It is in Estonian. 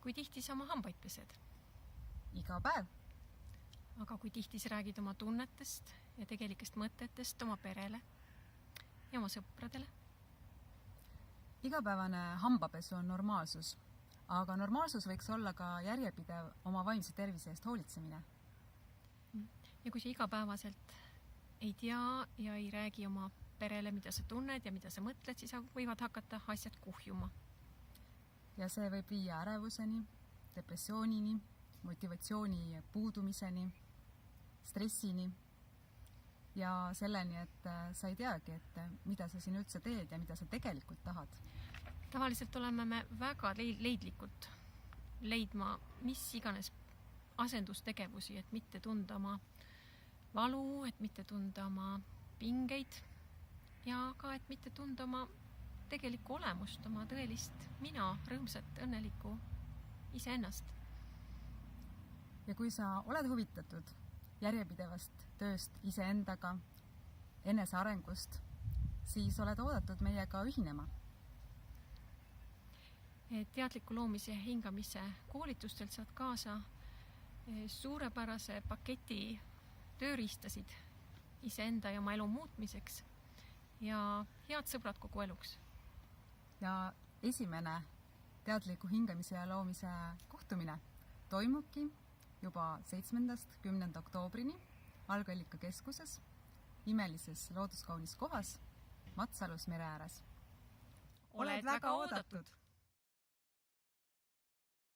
Kui tihti sa oma hambaid pesed? Iga päev. Aga kui tihti sa räägid oma tunnetest ja tegelikest mõtetest oma perele ja oma sõpradele? Igapäevane hambapesu on normaalsus, aga normaalsus võiks olla ka järjepidev oma vaimse tervise eest hoolitsemine. Ja kui sa igapäevaselt ei tea ja ei räägi oma perele, mida sa tunned ja mida sa mõtled, siis võivad hakata asjad kuhjuma. Ja see võib viia ärevuseni, depressioonini, motivatsiooni puudumiseni, stressini ja selleni, et sa ei teagi, et mida sa siin üldse teed ja mida sa tegelikult tahad. Tavaliselt oleme me väga leidlikult leidma mis iganes asendustegevusi, et mitte tunda oma valu, et mitte tunda oma pingeid ja ka, et mitte tunda oma tegelikku olemust, oma tõelist mina, rõõmsat, õnnelikku iseennast. Ja kui sa oled huvitatud järjepidevast tööst iseendaga, enesearengust, siis oled oodatud meiega ühinema. Teadliku loomise ja hingamise koolitustelt saad kaasa suurepärase paketi tööriistasid iseenda ja oma elu muutmiseks ja head sõbrad kogu eluks. Ja esimene teadliku hingamise ja loomise kohtumine toimubki juba 7.–10. oktoobrini Algallika keskuses, imelises looduskaunis kohas Matsalus mere ääres. Oled väga oodatud!